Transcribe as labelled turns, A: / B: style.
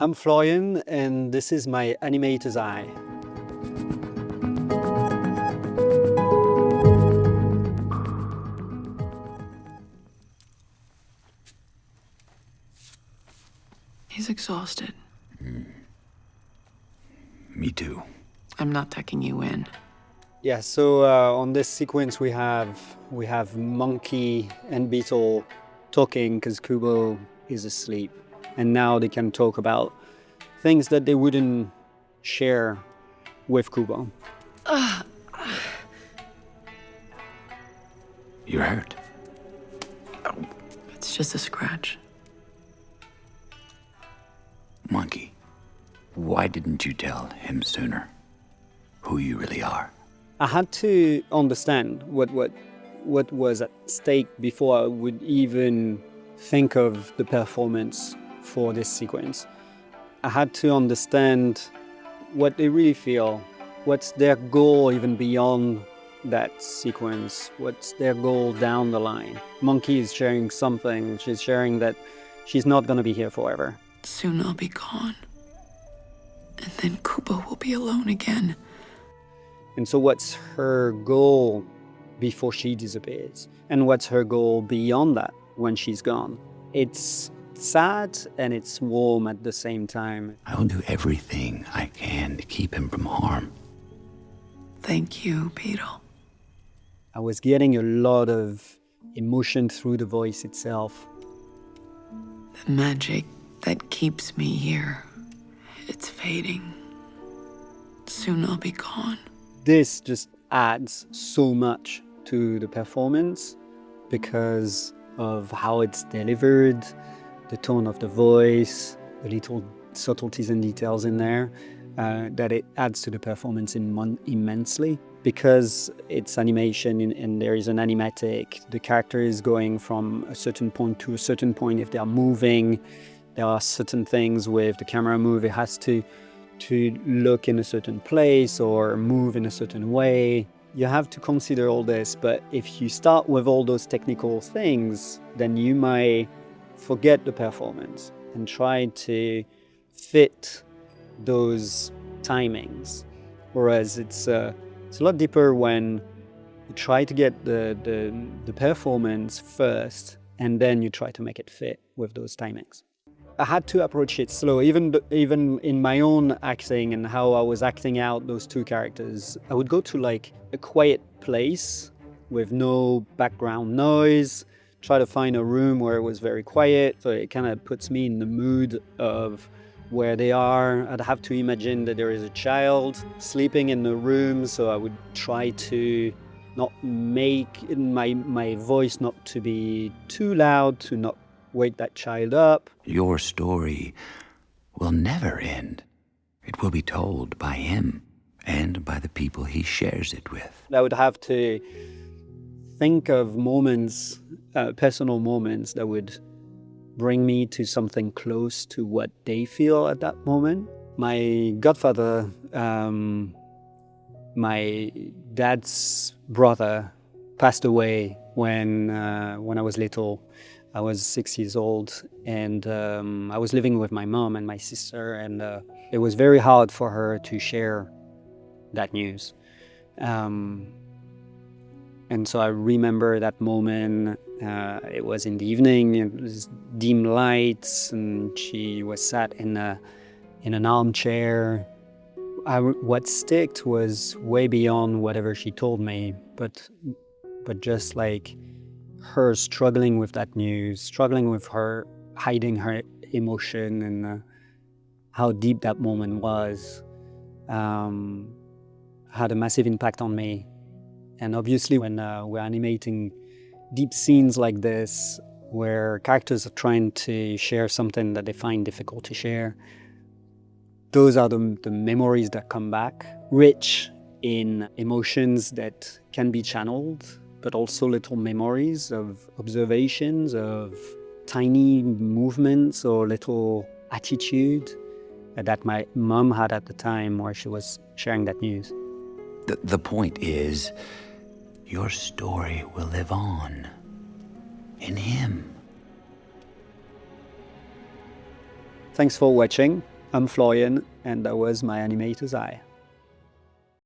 A: I'm Florian, and this is my animator's eye.
B: He's exhausted.
C: Me too.
B: I'm not tucking you in.
A: Yeah, so on this sequence we have Monkey and Beetle talking because Kubo is asleep, and now they can talk about things that they wouldn't share with Kubo.
C: You're hurt.
B: It's just a scratch.
C: Monkey, why didn't you tell him sooner who you really are?
A: I had to understand what was at stake before I would even think of the performance for this sequence. I had to understand what they really feel, what's their goal even beyond that sequence, what's their goal down the line. Monkey is sharing something, she's sharing that she's not going to be here forever.
B: Soon I'll be gone. And then Kubo will be alone again.
A: And so what's her goal before she disappears? And what's her goal beyond that when she's gone? It's sad and it's warm at the same time.
C: I will do everything I can to keep him from harm.
B: Thank you, Beetle.
A: I was getting a lot of emotion through the voice itself.
B: The magic that keeps me here, it's fading. Soon I'll be gone.
A: This just adds so much to the performance because of how it's delivered, the tone of the voice, the little subtleties and details in there, that it adds to the performance immensely. Because it's animation and there is an animatic, the character is going from a certain point to a certain point. If they are moving, there are certain things with the camera move, it has to look in a certain place or move in a certain way. You have to consider all this, but if you start with all those technical things, then you might forget the performance and try to fit those timings. Whereas it's a lot deeper when you try to get the performance first and then you try to make it fit with those timings. I had to approach it slow, even in my own acting and how I was acting out those two characters. I would go to like a quiet place with no background noise, try to find a room where it was very quiet, so it kind of puts me in the mood of where they are. I'd have to imagine that there is a child sleeping in the room, so I would try to not make my voice not to be too loud, to not wake that child up.
C: Your story will never end. It will be told by him and by the people he shares it with.
A: I would have to think of moments, personal moments that would bring me to something close to what they feel at that moment. My godfather, my dad's brother, passed away when I was little. I was 6 years old, and I was living with my mom and my sister, and it was very hard for her to share that news. And so I remember that moment. It was in the evening, it was dim lights, and she was sat in an armchair. What sticked was way beyond whatever she told me, but just like her struggling with that news, struggling with her hiding her emotion, and how deep that moment was, had a massive impact on me. And obviously when we're animating deep scenes like this, where characters are trying to share something that they find difficult to share, those are the memories that come back, rich in emotions that can be channeled, but also little memories of observations, of tiny movements or little attitude that my mom had at the time where she was sharing that news.
C: The point is, your story will live on in him.
A: Thanks for watching. I'm Florian, and that was my animator's eye.